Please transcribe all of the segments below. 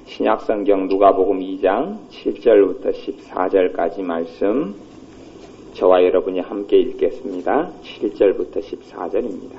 신약성경 누가복음 2장 7절부터 14절까지 말씀 저와 여러분이 함께 읽겠습니다. 7절부터 14절입니다.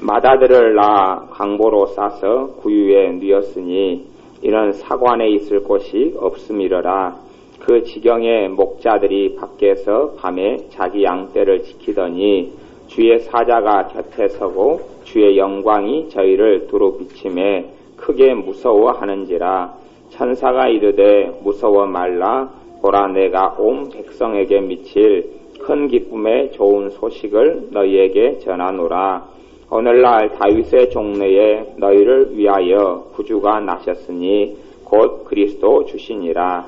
마다들을 낳아 강보로 싸서 구유에 뉘었으니 이는 사관에 있을 곳이 없음이러라. 그 지경에 목자들이 밖에서 밤에 자기 양떼를 지키더니 주의 사자가 곁에 서고 주의 영광이 저희를 두루 비침에 크게 무서워하는지라. 천사가 이르되 무서워 말라. 보라, 내가 온 백성에게 미칠 큰 기쁨의 좋은 소식을 너희에게 전하노라. 오늘날 다윗의 종래에 너희를 위하여 구주가 나셨으니 곧 그리스도 주시니라.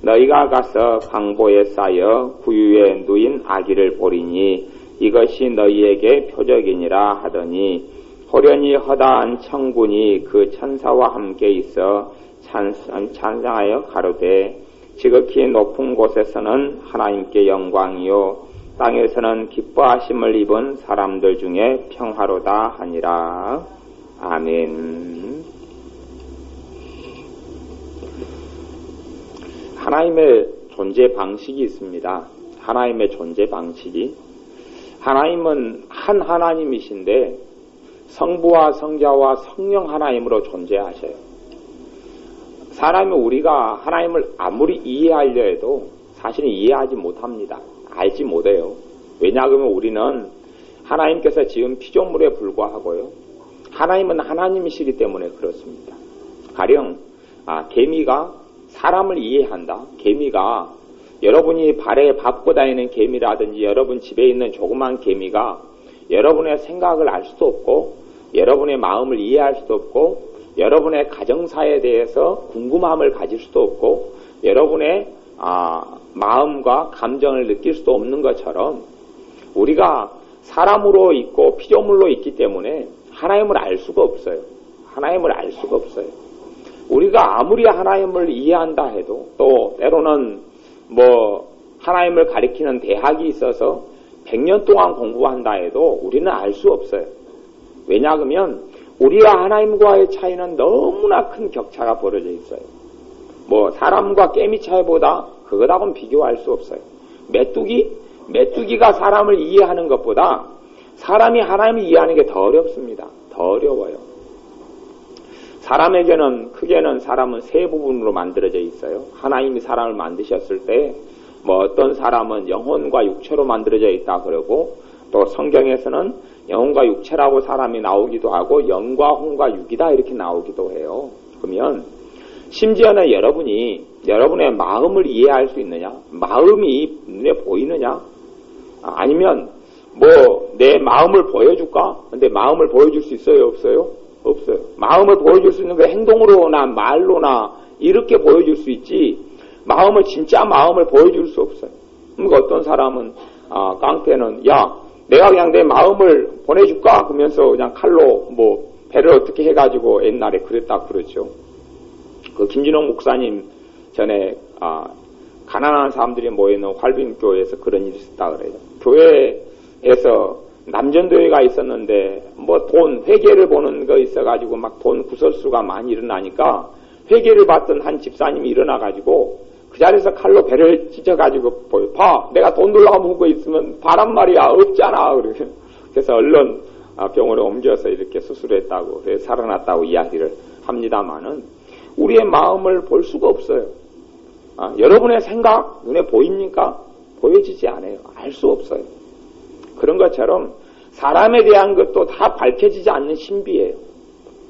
너희가 가서 강보에 쌓여 구유에 누인 아기를 보리니 이것이 너희에게 표적이니라 하더니 호련히 허다한 천군이 그 천사와 함께 있어 찬양하여 가로되 지극히 높은 곳에서는 하나님께 영광이요 땅에서는 기뻐하심을 입은 사람들 중에 평화로다 하니라. 아멘. 하나님의 존재 방식이 있습니다. 하나님의 존재 방식이. 하나님은 한 하나님이신데 성부와 성자와 성령 하나님으로 존재하셔요. 사람이 우리가 하나님을 아무리 이해하려 해도 사실은 이해하지 못합니다. 알지 못해요. 왜냐하면 우리는 하나님께서 지은 피조물에 불과하고요. 하나님은 하나님이시기 때문에 그렇습니다. 가령 개미가 사람을 이해한다. 개미가 여러분이 발에 밟고 다니는 개미라든지 여러분 집에 있는 조그만 개미가 여러분의 생각을 알 수도 없고 여러분의 마음을 이해할 수도 없고 여러분의 가정사에 대해서 궁금함을 가질 수도 없고 여러분의 마음과 감정을 느낄 수도 없는 것처럼 우리가 사람으로 있고 피조물로 있기 때문에 하나님을 알 수가 없어요. 하나님을 알 수가 없어요. 우리가 아무리 하나님을 이해한다 해도 또 때로는 하나님을 가리키는 대학이 있어서 100년 동안 공부한다 해도 우리는 알 수 없어요. 왜냐하면 우리와 하나님과의 차이는 너무나 큰 격차가 벌어져 있어요. 사람과 깨미 차이보다 그거하고는 비교할 수 없어요. 메뚜기가 사람을 이해하는 것보다 사람이 하나님을 이해하는 게 더 어렵습니다. 더 어려워요. 사람에게는 크게는 사람은 세 부분으로 만들어져 있어요. 하나님이 사람을 만드셨을 때 어떤 사람은 영혼과 육체로 만들어져 있다 그러고 또 성경에서는 영혼과 육체라고 사람이 나오기도 하고 영과 혼과 육이다 이렇게 나오기도 해요. 그러면 심지어는 여러분의 마음을 이해할 수 있느냐? 마음이 눈에 보이느냐? 아니면 내 마음을 보여줄까? 근데 마음을 보여줄 수 있어요? 없어요? 없어요. 마음을 보여줄 수 있는 게 행동으로나 말로나 이렇게 보여줄 수 있지 진짜 마음을 보여줄 수 없어요. 그러니까 어떤 사람은 깡패는 야 내가 그냥 내 마음을 보내줄까? 그러면서 그냥 칼로 배를 어떻게 해가지고 옛날에 그랬다 그러죠. 그 김진홍 목사님 전에 가난한 사람들이 모이는 활빈교회에서 그런 일이 있었다 그래요. 교회에서 남전도회가 있었는데 돈 회계를 보는 거 있어가지고 돈 구설수가 많이 일어나니까 회계를 받던 한 집사님이 일어나가지고 그 자리에서 칼로 배를 찢어가지고 봐 내가 돈 돌라고 묻고 있으면 바란 말이야 없잖아. 그래서 얼른 병원에 옮겨서 이렇게 수술했다고 그래서 살아났다고 이야기를 합니다만은 우리의 마음을 볼 수가 없어요. 여러분의 생각 눈에 보입니까? 보여지지 않아요. 알 수 없어요. 그런 것처럼 사람에 대한 것도 다 밝혀지지 않는 신비예요.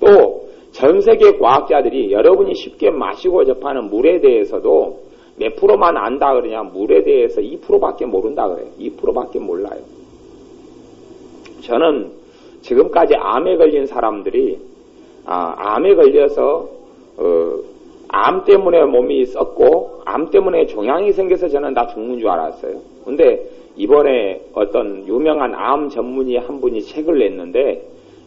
또 전 세계 과학자들이 여러분이 쉽게 마시고 접하는 물에 대해서도 몇 프로만 안다 그러냐? 물에 대해서 2%밖에 모른다 그래요. 2%밖에 몰라요. 저는 지금까지 암에 걸린 사람들이 암에 걸려서 암 때문에 몸이 썩고 암 때문에 종양이 생겨서 저는 다 죽는 줄 알았어요. 근데 이번에 어떤 유명한 암 전문의 한 분이 책을 냈는데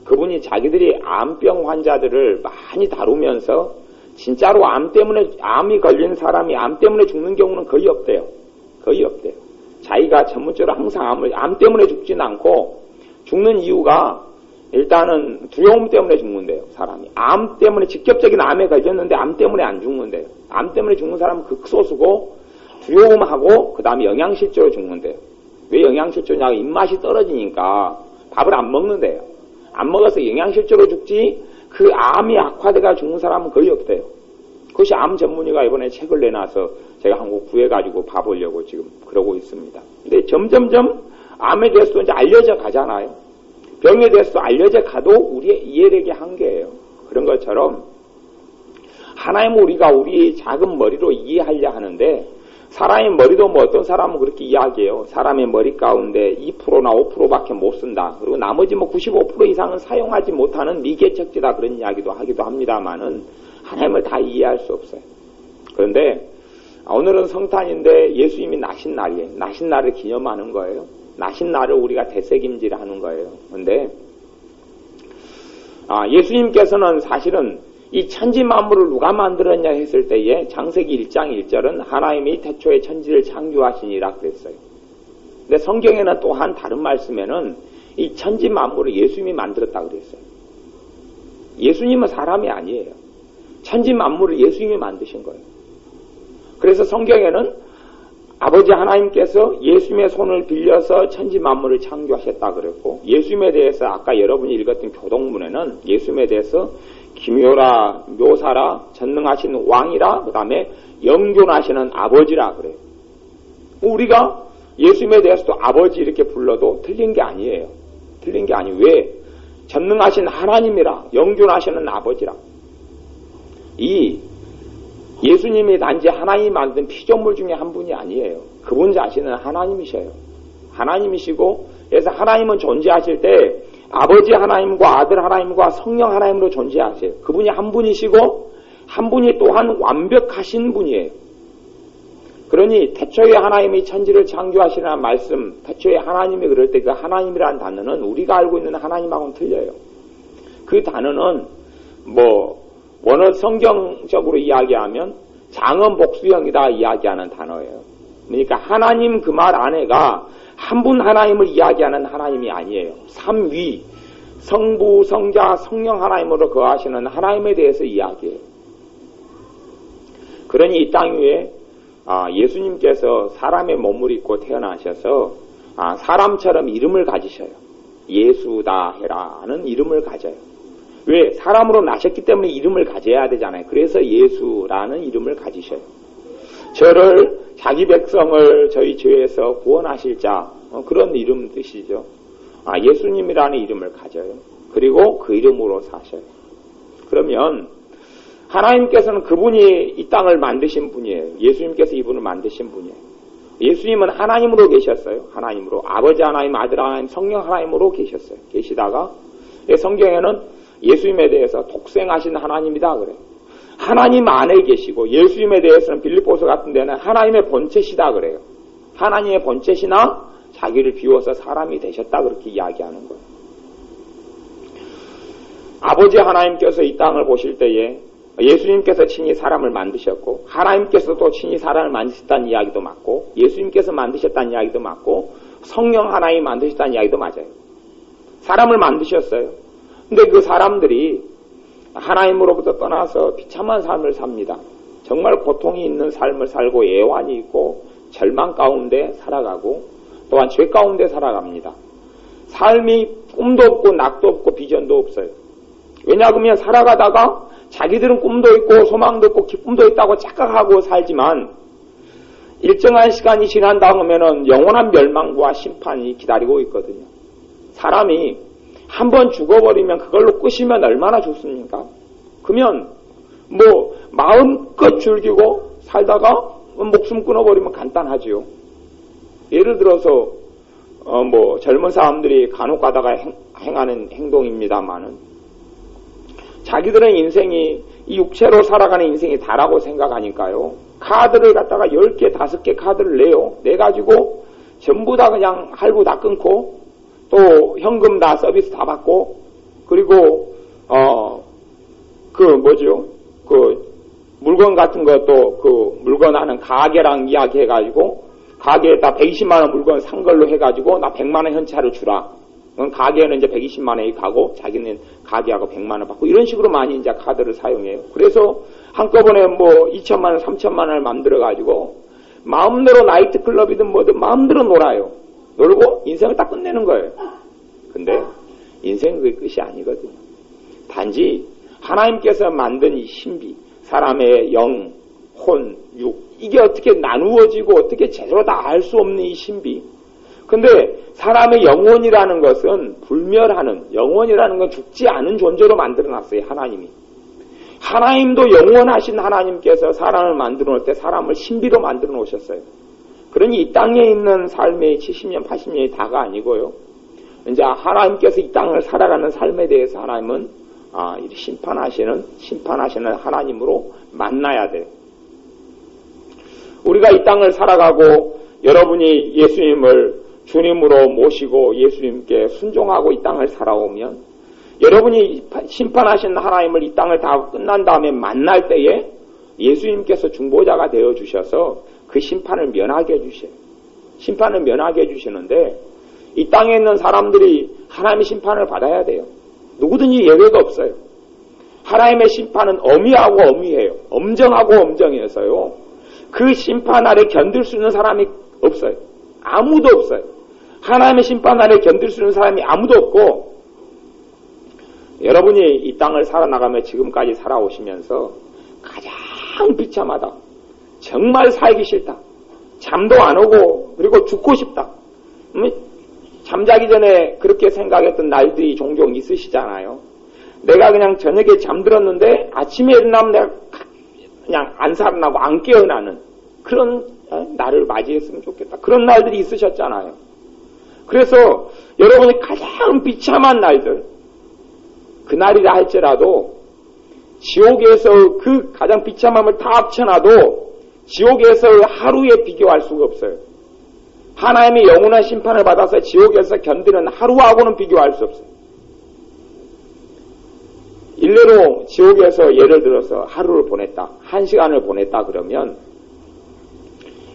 그분이 자기들이 암병 환자들을 많이 다루면서 진짜로 암이 걸린 사람이 암 때문에 죽는 경우는 거의 없대요. 거의 없대요. 자기가 전문적으로 항상 암 때문에 죽진 않고 죽는 이유가 일단은 두려움 때문에 죽는데요, 사람이. 암 때문에, 직접적인 암에 걸렸는데 암 때문에 안 죽는데요. 암 때문에 죽는 사람은 극소수고, 두려움하고, 그 다음에 영양실조로 죽는데요. 왜 영양실조냐고? 입맛이 떨어지니까 밥을 안 먹는데요. 안 먹어서 영양실조로 죽지, 그 암이 악화돼가 죽는 사람은 거의 없대요. 그것이 암 전문의가 이번에 책을 내놔서 제가 한국 구해가지고 봐보려고 지금 그러고 있습니다. 근데 점점점 암에 대해서도 이제 알려져 가잖아요. 병에 대해서도 알려져 가도 우리의 이해력이 한계예요. 그런 것처럼 하나님은 우리가 우리 작은 머리로 이해하려 하는데 사람의 머리도 뭐 어떤 사람은 그렇게 이야기해요. 사람의 머리 가운데 2%나 5%밖에 못 쓴다. 그리고 나머지 뭐 95% 이상은 사용하지 못하는 미개척지다 그런 이야기도 하기도 합니다만은 하나님을 다 이해할 수 없어요. 그런데 오늘은 성탄인데 예수님이 나신 날이에요. 나신 날을 기념하는 거예요. 나신 날을 우리가 되새김질하는 거예요. 그런데 예수님께서는 사실은 이 천지 만물을 누가 만들었냐 했을 때에 창세기 1장 1절은 하나님이 태초에 천지를 창조하시니라 그랬어요. 근데 성경에는 또한 다른 말씀에는 이 천지 만물을 예수님이 만들었다 그랬어요. 예수님은 사람이 아니에요. 천지 만물을 예수님이 만드신 거예요. 그래서 성경에는 아버지 하나님께서 예수님의 손을 빌려서 천지 만물을 창조하셨다 그랬고, 예수님에 대해서 아까 여러분이 읽었던 교동문에는 예수님에 대해서 기묘라, 묘사라, 전능하신 왕이라, 그 다음에 영존하시는 아버지라 그래요. 우리가 예수님에 대해서도 아버지 이렇게 불러도 틀린 게 아니에요. 틀린 게 아니에요. 왜? 전능하신 하나님이라, 영존하시는 아버지라. 이 예수님이 단지 하나님이 만든 피조물 중에 한 분이 아니에요. 그분 자신은 하나님이셔요. 하나님이시고, 그래서 하나님은 존재하실 때 아버지 하나님과 아들 하나님과 성령 하나님으로 존재하세요. 그분이 한 분이시고 한 분이 또한 완벽하신 분이에요. 그러니 태초에 하나님이 천지를 창조하시라는 말씀, 태초에 하나님이 그럴 때 그 하나님이라는 단어는 우리가 알고 있는 하나님하고는 틀려요. 그 단어는 원어 성경적으로 이야기하면 장엄복수형이다 이야기하는 단어예요. 그러니까 하나님 그 말 안에가 한 분 하나님을 이야기하는 하나님이 아니에요. 삼위, 성부, 성자, 성령 하나님으로 거하시는 하나님에 대해서 이야기해요. 그러니 이 땅 위에 예수님께서 사람의 몸을 입고 태어나셔서 사람처럼 이름을 가지셔요. 예수다 해라는 이름을 가져요. 왜? 사람으로 나셨기 때문에 이름을 가져야 되잖아요. 그래서 예수라는 이름을 가지셔요. 저를, 자기 백성을 저희 죄에서 구원하실 자, 그런 이름 뜻이죠. 예수님이라는 이름을 가져요. 그리고 그 이름으로 사셔요. 그러면 하나님께서는 그분이 이 땅을 만드신 분이에요. 예수님께서 이분을 만드신 분이에요. 예수님은 하나님으로 계셨어요. 하나님으로. 아버지 하나님, 아들 하나님, 성령 하나님으로 계셨어요. 계시다가 성경에는 예수님에 대해서 독생하신 하나님이다 그래요. 하나님 안에 계시고 예수님에 대해서는 빌립보서 같은 데는 하나님의 본체시다 그래요. 하나님의 본체시나 자기를 비워서 사람이 되셨다 그렇게 이야기하는 거예요. 아버지 하나님께서 이 땅을 보실 때에 예수님께서 친히 사람을 만드셨고 하나님께서도 친히 사람을 만드셨다는 이야기도 맞고 예수님께서 만드셨다는 이야기도 맞고 성령 하나님이 만드셨다는 이야기도 맞아요. 사람을 만드셨어요. 근데 그 사람들이 하나님으로부터 떠나서 비참한 삶을 삽니다. 정말 고통이 있는 삶을 살고 애환이 있고 절망 가운데 살아가고 또한 죄 가운데 살아갑니다. 삶이 꿈도 없고 낙도 없고 비전도 없어요. 왜냐하면 살아가다가 자기들은 꿈도 있고 소망도 있고 기쁨도 있다고 착각하고 살지만 일정한 시간이 지난 다음에는 영원한 멸망과 심판이 기다리고 있거든요. 사람이 한번 죽어버리면 그걸로 끝이면 얼마나 좋습니까? 그러면 마음껏 즐기고 살다가 목숨 끊어버리면 간단하지요. 예를 들어서 젊은 사람들이 간혹 가다가 행하는 행동입니다만은 자기들은 인생이 이 육체로 살아가는 인생이 다라고 생각하니까요. 카드를 갖다가 10개, 5개 카드를 내요. 내가지고 전부 다 그냥 할부 다 끊고 또 현금 다 서비스 다 받고 그리고 물건 같은 것도 그 물건 하는 가게랑 이야기해가지고 가게에다 120만 원 물건 산 걸로 해가지고 나 100만 원 현찰을 주라. 가게는 이제 120만 원이 가고 자기는 가게하고 100만 원 받고 이런 식으로 많이 이제 카드를 사용해요. 그래서 한꺼번에 뭐 2천만 원, 3천만 원을 만들어 가지고 마음대로 나이트 클럽이든 뭐든 마음대로 놀아요. 놀고 인생을 딱 끝내는 거예요. 근데 인생은 그게 끝이 아니거든요. 단지 하나님께서 만든 이 신비, 사람의 영, 혼, 육, 이게 어떻게 나누어지고 어떻게 제대로 다 알 수 없는 이 신비. 근데 사람의 영혼이라는 것은 불멸하는, 영혼이라는 건 죽지 않은 존재로 만들어놨어요, 하나님이. 하나님도 영원하신 하나님께서 사람을 만들어 놓을 때 사람을 신비로 만들어 놓으셨어요. 그러니 이 땅에 있는 삶의 70년, 80년이 다가 아니고요. 이제 하나님께서 이 땅을 살아가는 삶에 대해서 하나님은 심판하시는 하나님으로 만나야 돼요. 우리가 이 땅을 살아가고 여러분이 예수님을 주님으로 모시고 예수님께 순종하고 이 땅을 살아오면 여러분이 심판하신 하나님을 이 땅을 다 끝난 다음에 만날 때에 예수님께서 중보자가 되어주셔서 그 심판을 면하게 해주셔요. 심판을 면하게 해주시는데 이 땅에 있는 사람들이 하나님의 심판을 받아야 돼요. 누구든지 예외가 없어요. 하나님의 심판은 엄히하고 엄히해요. 엄정하고 엄정해서요. 그 심판 아래 견딜 수 있는 사람이 없어요. 아무도 없어요. 하나님의 심판 아래 견딜 수 있는 사람이 아무도 없고 여러분이 이 땅을 살아나가며 지금까지 살아오시면서 가장 비참하다. 정말 살기 싫다. 잠도 안 오고 그리고 죽고 싶다. 잠자기 전에 그렇게 생각했던 날들이 종종 있으시잖아요. 내가 그냥 저녁에 잠들었는데 아침에 일어나면 내가 그냥 안 살아나고 안 깨어나는 그런 날을 맞이했으면 좋겠다. 그런 날들이 있으셨잖아요. 그래서 여러분이 가장 비참한 날들, 그날이라 할지라도 지옥에서 그 가장 비참함을 다 합쳐놔도 지옥에서 하루에 비교할 수가 없어요. 하나님의 영원한 심판을 받아서 지옥에서 견디는 하루하고는 비교할 수 없어요. 일례로 지옥에서 예를 들어서 하루를 보냈다, 1시간을 보냈다 그러면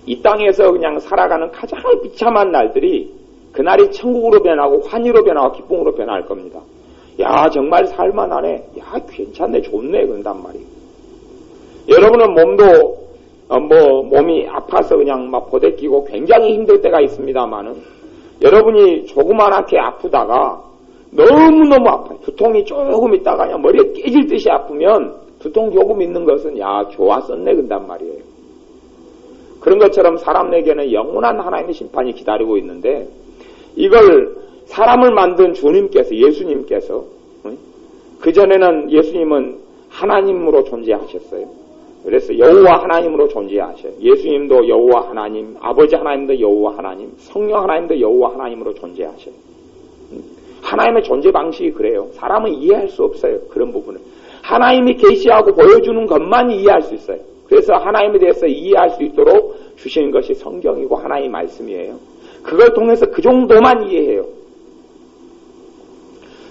이 땅에서 그냥 살아가는 가장 비참한 날들이 그날이 천국으로 변하고 환희로 변하고 기쁨으로 변할 겁니다. 야 정말 살만하네, 야 괜찮네, 좋네 그런단 말이에요. 여러분은 몸이 아파서 그냥 막 보대끼고 굉장히 힘들 때가 있습니다만은 여러분이 조그만하게 아프다가 너무너무 아파요. 두통이 조금 있다가 그냥 머리에 깨질 듯이 아프면 두통 조금 있는 것은 야 좋았었네 그런단 말이에요. 그런 것처럼 사람에게는 영원한 하나님의 심판이 기다리고 있는데 이걸 사람을 만든 주님께서, 예수님께서, 그전에는 예수님은 하나님으로 존재하셨어요. 그래서 여호와 하나님으로 존재하셔요. 예수님도 여호와 하나님, 아버지 하나님도 여호와 하나님, 성령 하나님도 여호와 하나님으로 존재하셔요. 하나님의 존재 방식이 그래요. 사람은 이해할 수 없어요. 그런 부분을. 하나님이 계시하고 보여주는 것만 이해할 수 있어요. 그래서 하나님에 대해서 이해할 수 있도록 주시는 것이 성경이고 하나님의 말씀이에요. 그걸 통해서 그 정도만 이해해요.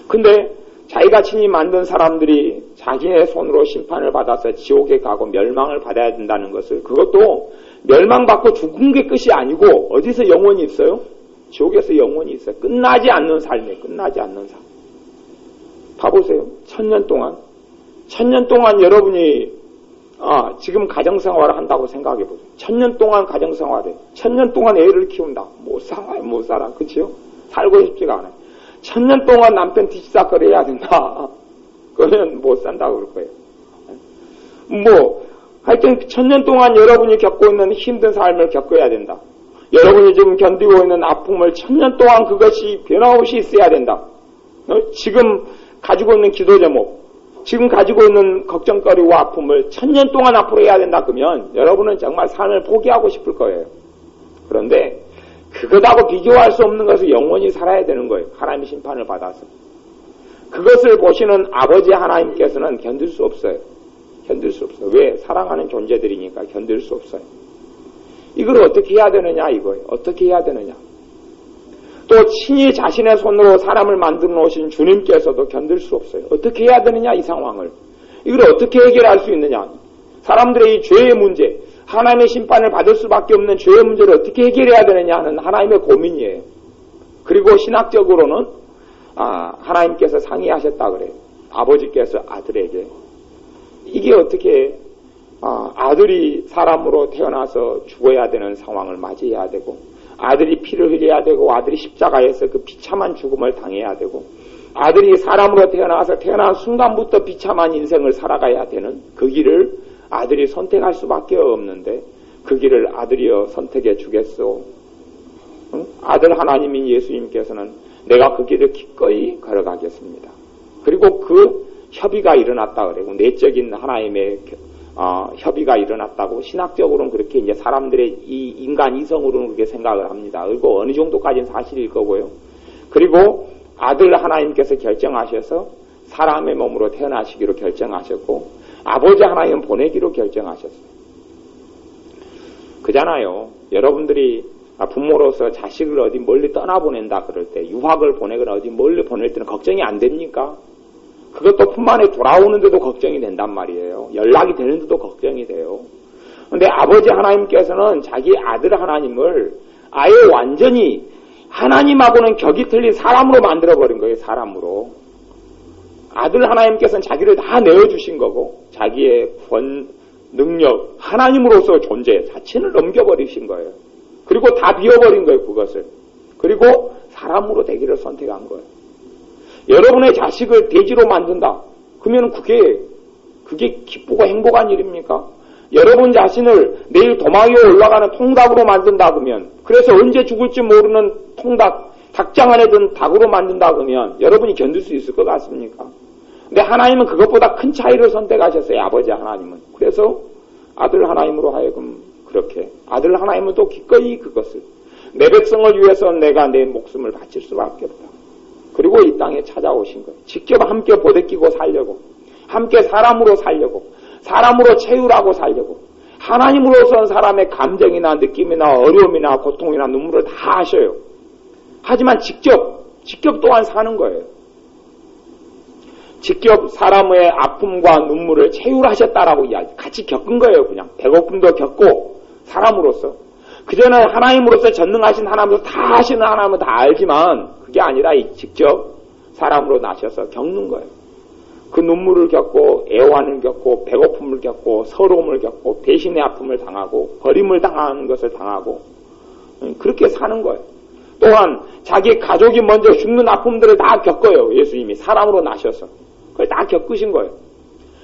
근데 자기가 친히 만든 사람들이 자기의 손으로 심판을 받아서 지옥에 가고 멸망을 받아야 된다는 것을, 그것도 멸망받고 죽은 게 끝이 아니고 어디서 영원히 있어요? 지옥에서 영원히 있어요. 끝나지 않는 삶에, 끝나지 않는 삶. 봐보세요. 1000년 동안 여러분이 지금 가정생활을 한다고 생각해보세요. 1000년 동안 가정생활에 1000년 동안 애를 키운다. 못 살아. 그치요? 살고 싶지가 않아요. 1000년 동안 남편 뒤치다거리 해야 된다. 그러면 못 산다고 그럴 거예요. 하여튼 1000년 동안 여러분이 겪고 있는 힘든 삶을 겪어야 된다. 여러분이 지금 견디고 있는 아픔을 1000년 동안 그것이 변함없이 있어야 된다. 지금 가지고 있는 기도 제목, 지금 가지고 있는 걱정거리와 아픔을 1000년 동안 앞으로 해야 된다 그러면 여러분은 정말 삶을 포기하고 싶을 거예요. 그런데 그것하고 비교할 수 없는 것을 영원히 살아야 되는 거예요. 하나님의 심판을 받아서. 그것을 보시는 아버지 하나님께서는 견딜 수 없어요. 견딜 수 없어요. 왜? 사랑하는 존재들이니까 견딜 수 없어요. 이걸 어떻게 해야 되느냐 이거예요. 어떻게 해야 되느냐. 또 친히 자신의 손으로 사람을 만들어 놓으신 주님께서도 견딜 수 없어요. 어떻게 해야 되느냐 이 상황을. 이걸 어떻게 해결할 수 있느냐. 사람들의 이 죄의 문제, 하나님의 심판을 받을 수밖에 없는 죄의 문제를 어떻게 해결해야 되느냐 하는 하나님의 고민이에요. 그리고 신학적으로는 하나님께서 상의하셨다 그래요. 아버지께서 아들에게. 이게 어떻게 아들이 사람으로 태어나서 죽어야 되는 상황을 맞이해야 되고, 아들이 피를 흘려야 되고, 아들이 십자가에서 그 비참한 죽음을 당해야 되고, 아들이 사람으로 태어나서 태어난 순간부터 비참한 인생을 살아가야 되는 그 길을 아들이 선택할 수밖에 없는데, 그 길을 아들이여 선택해 주겠소. 응? 아들 하나님인 예수님께서는 내가 그 길을 기꺼이 걸어가겠습니다. 그리고 그 협의가 일어났다 그래요. 내적인 하나님의 협의가 일어났다고 신학적으로는 그렇게 이제 사람들의 이 인간 이성으로는 그렇게 생각을 합니다. 그리고 어느 정도까지는 사실일 거고요. 그리고 아들 하나님께서 결정하셔서 사람의 몸으로 태어나시기로 결정하셨고, 아버지 하나님은 보내기로 결정하셨어요. 그잖아요. 여러분들이 부모로서 자식을 어디 멀리 떠나보낸다 그럴 때, 유학을 보내거나 어디 멀리 보낼 때는 걱정이 안 됩니까? 그것도 품안에 돌아오는데도 걱정이 된단 말이에요. 연락이 되는데도 걱정이 돼요. 그런데 아버지 하나님께서는 자기 아들 하나님을 아예 완전히 하나님하고는 격이 틀린 사람으로 만들어버린 거예요. 사람으로. 아들 하나님께서는 자기를 다 내어주신 거고, 자기의 능력, 하나님으로서 존재 자체를 넘겨버리신 거예요. 그리고 다 비워버린 거예요. 그것을. 그리고 사람으로 되기를 선택한 거예요. 여러분의 자식을 돼지로 만든다. 그러면 그게 기쁘고 행복한 일입니까? 여러분 자신을 내일 도마 위에 올라가는 통닭으로 만든다 그러면, 그래서 언제 죽을지 모르는 통닭, 닭장 안에 든 닭으로 만든다 그러면 여러분이 견딜 수 있을 것 같습니까? 근데 하나님은 그것보다 큰 차이를 선택하셨어요. 아버지 하나님은. 그래서 아들 하나님으로 하여금 그렇게, 아들 하나님은 또 기꺼이 그것을, 내 백성을 위해서 내가 내 목숨을 바칠 수밖에 없다. 그리고 이 땅에 찾아오신 거예요. 직접 함께 보대끼고 살려고, 함께 사람으로 살려고, 사람으로 채우라고 살려고, 하나님으로서는 사람의 감정이나 느낌이나 어려움이나 고통이나 눈물을 다 아셔요. 하지만 직접 또한 사는 거예요. 직접 사람의 아픔과 눈물을 채우하셨다라고 이야기, 같이 겪은 거예요. 그냥 배고픔도 겪고, 사람으로서. 그전에 하나님으로서 전능하신 하나님으로서 다 하시는 하나님은 다 알지만, 그게 아니라 직접 사람으로 나셔서 겪는 거예요. 그 눈물을 겪고, 애환을 겪고, 배고픔을 겪고, 서러움을 겪고, 배신의 아픔을 당하고, 버림을 당하는 것을 당하고, 그렇게 사는 거예요. 또한 자기 가족이 먼저 죽는 아픔들을 다 겪어요. 예수님이 사람으로 나셔서. 그걸 다 겪으신 거예요.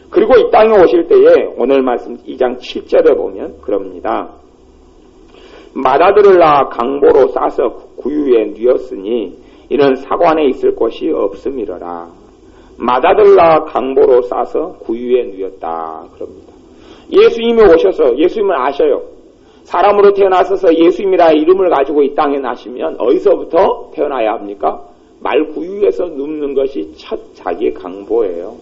그리고 이 땅에 오실 때에 오늘 말씀 2장 7절에 보면 그럽니다. 맏아들을 낳아 강보로 싸서 구유에 뉘었으니 이는 사관에 있을 곳이 없음이러라. 맏아들을 낳아 강보로 싸서 구유에 뉘었다. 그럽니다. 예수님이 오셔서, 예수님을 아셔요. 사람으로 태어나셔서 예수님이라 이름을 가지고 이 땅에 나시면 어디서부터 태어나야 합니까? 말구유에서 눕는 것이 첫 자기의 강보예요.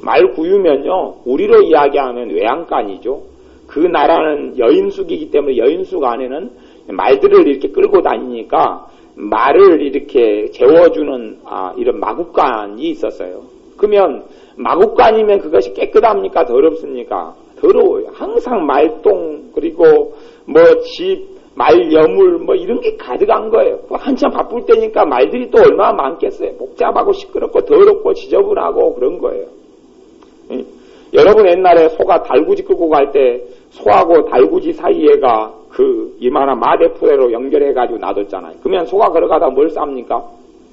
말구유면요, 우리로 이야기하면 외양간이죠. 그 나라는 여인숙이기 때문에 여인숙 안에는 말들을 이렇게 끌고 다니니까 말을 이렇게 재워주는 이런 마국간이 있었어요. 그러면 마국간이면 그것이 깨끗합니까? 더럽습니까? 더러워요. 항상 말똥, 그리고 집, 말여물 이런 게 가득한 거예요. 한참 바쁠 때니까 말들이 또 얼마나 많겠어요. 복잡하고 시끄럽고 더럽고 지저분하고 그런 거예요. 여러분 옛날에 소가 달구지 끌고 갈 때 소하고 달구지 사이에가 그 이만한 마대풀에로 연결해가지고 놔뒀잖아요. 그러면 소가 걸어가다 뭘 쌉니까?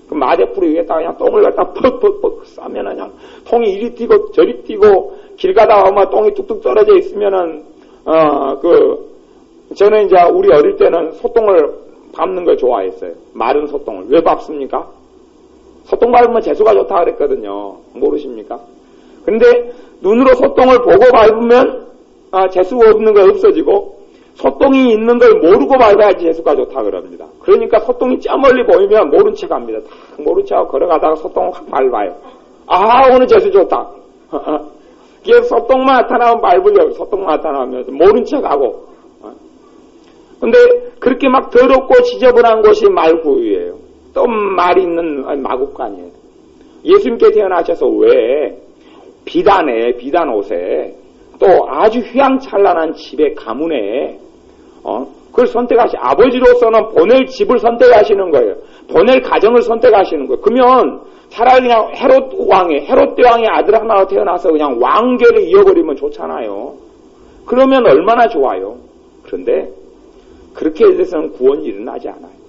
그 마대풀 위에다가 그냥 똥을 갖다 퍽퍽퍽 싸면 그냥 통이 이리 튀고 저리 튀고 길 가다가 똥이 뚝뚝 떨어져 있으면은 저는 이제 우리 어릴 때는 소똥을 밟는 걸 좋아했어요. 마른 소똥을. 왜 밟습니까? 소똥 밟으면 재수가 좋다 그랬거든요. 모르십니까? 근데 눈으로 소똥을 보고 밟으면 재수가 없는 거 없어지고, 소똥이 있는 걸 모르고 밟아야지 재수가 좋다 그럽니다. 그러니까 소똥이 저 멀리 보이면 모른 척 합니다. 딱 모른 척하고 걸어가다가 소똥을 확 밟아요. 오늘 재수 좋다. 이게 소똥만 나타나면 밟으려고, 소똥만 나타나면 모른 척하고. 근데 그렇게 막 더럽고 지저분한 곳이 말구유예요. 또 말이 있는 마국간이에요. 예수님께 태어나셔서 왜 비단 옷에 또 아주 휘황찬란한 집의 가문에 그걸 아버지로서는 보낼 집을 선택하시는 거예요. 보낼 가정을 선택하시는 거예요. 그러면 차라리 그냥 헤롯 대왕의 아들 하나가 태어나서 그냥 왕계를 이어버리면 좋잖아요. 그러면 얼마나 좋아요. 그런데 그렇게 해서는 구원이 일어나지 않아요.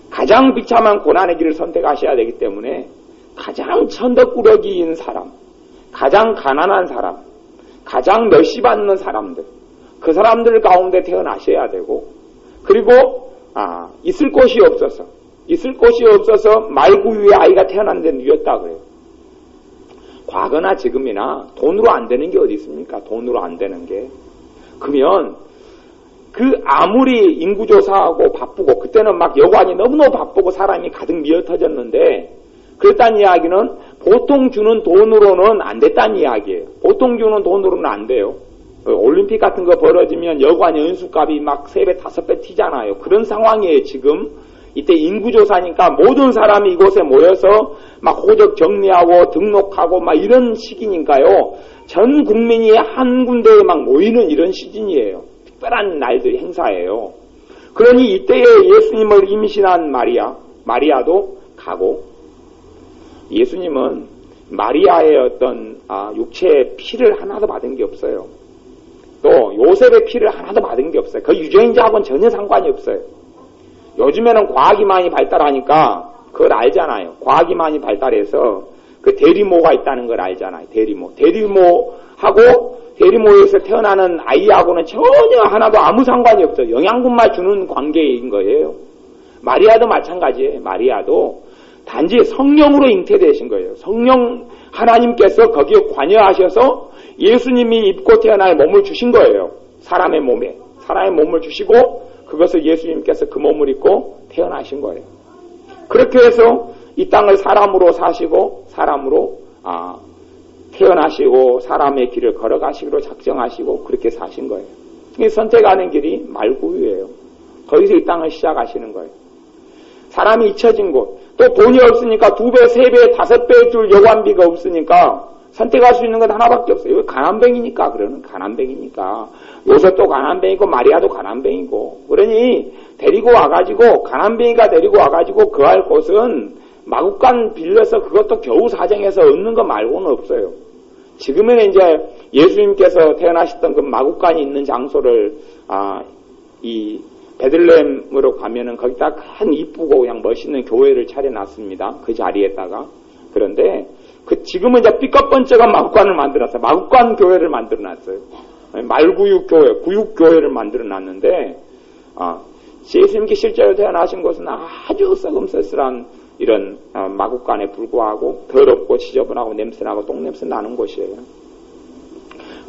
가장 비참한 고난의 길을 선택하셔야 되기 때문에 가장 천덕꾸러기인 사람, 가장 가난한 사람, 가장 멸시받는 사람들, 그 사람들 가운데 태어나셔야 되고, 그리고 있을 곳이 없어서 말구유의 아이가 태어난 데 누였다 그래요. 과거나 지금이나 돈으로 안 되는 게 어디 있습니까? 돈으로 안 되는 게. 그러면 아무리 인구조사하고 바쁘고, 그때는 막 여관이 너무너무 바쁘고 사람이 가득 미어터졌는데, 그랬다는 이야기는 보통 주는 돈으로는 안 됐다는 이야기예요. 보통 주는 돈으로는 안 돼요. 올림픽 같은 거 벌어지면 여관 연수값이 막 3배, 5배 튀잖아요. 그런 상황이에요, 지금. 이때 인구조사니까 모든 사람이 이곳에 모여서 막 호적 정리하고 등록하고 막 이런 시기니까요. 전 국민이 한 군데에 막 모이는 이런 시즌이에요. 특별한 날들 행사예요. 그러니 이때에 예수님을 임신한 마리아도 가고, 예수님은 마리아의 어떤 육체의 피를 하나도 받은 게 없어요. 또 요셉의 피를 하나도 받은 게 없어요. 그 유전자하고는 전혀 상관이 없어요. 요즘에는 과학이 많이 발달하니까 그걸 알잖아요. 과학이 많이 발달해서 그 대리모가 있다는 걸 알잖아요. 대리모에서 태어나는 아이하고는 전혀 하나도 아무 상관이 없어요. 영양분만 주는 관계인 거예요. 마리아도 마찬가지예요. 마리아도 단지 성령으로 잉태되신 거예요. 성령 하나님께서 거기에 관여하셔서 예수님이 입고 태어날 몸을 주신 거예요. 사람의 몸을 주시고 그것을 예수님께서 그 몸을 입고 태어나신 거예요. 그렇게 해서 이 땅을 사람으로 사시고 사람으로 태어나시고 사람의 길을 걸어가시기로 작정하시고 그렇게 사신 거예요. 선택하는 길이 말구유예요. 거기서 이 땅을 시작하시는 거예요. 사람이 잊혀진 곳, 또 돈이 없으니까 2배, 3배, 5배 줄 여관비가 없으니까 선택할 수 있는 건 하나밖에 없어요. 가난뱅이니까, 요셉도 가난뱅이고 마리아도 가난뱅이고. 그러니 가난뱅이가 데리고 와가지고 거할 곳은 마구간 빌려서 그것도 겨우 사정해서 얻는 거 말고는 없어요. 지금은 이제 예수님께서 태어나셨던 그 마구간이 있는 장소를 이 베들레헴으로 가면은 거기다 큰 이쁘고 그냥 멋있는 교회를 차려놨습니다. 그 자리에다가. 그런데 지금은 이제 삐까뻔쩍한 마구간을 만들었어요. 마구간 교회를 만들어놨어요. 말구육교회, 구육교회를 만들어놨는데, 예수님께 실제로 태어나신 것은 아주 썩음쓸쓸한 이런 마구간에 불구하고 더럽고 지저분하고 냄새나고 똥냄새 나는 곳이에요.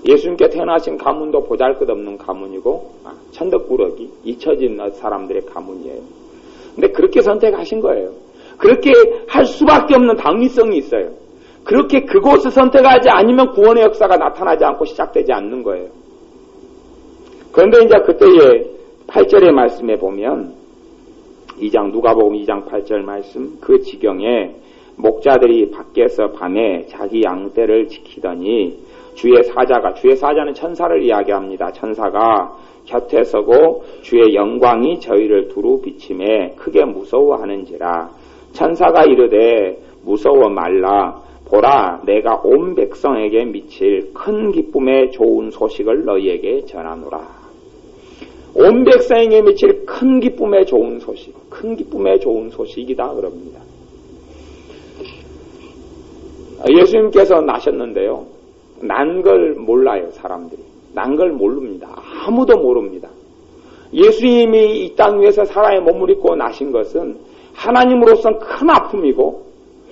예수님께 태어나신 가문도 보잘것없는 가문이고 천덕꾸러기, 잊혀진 사람들의 가문이에요. 근데 그렇게 선택하신 거예요. 그렇게 할 수밖에 없는 당위성이 있어요. 그렇게 그곳을 선택하지 않으면 구원의 역사가 나타나지 않고 시작되지 않는 거예요. 그런데 이제 그때의 8절의 말씀에 보면 누가복음 2장 8절 말씀, 그 지경에 목자들이 밖에서 밤에 자기 양떼를 지키더니 주의 사자는 천사를 이야기합니다. 천사가 곁에 서고 주의 영광이 저희를 두루 비침에 크게 무서워하는지라. 천사가 이르되 무서워 말라. 보라, 내가 온 백성에게 미칠 큰 기쁨의 좋은 소식을 너희에게 전하노라. 온 백성에게 미칠 큰 기쁨의 좋은 소식이다 그럽니다. 예수님께서 나셨는데요. 난 걸 몰라요, 사람들이. 난 걸 모릅니다. 아무도 모릅니다. 예수님이 이 땅 위에서 사람의 몸을 입고 나신 것은 하나님으로서는 큰 아픔이고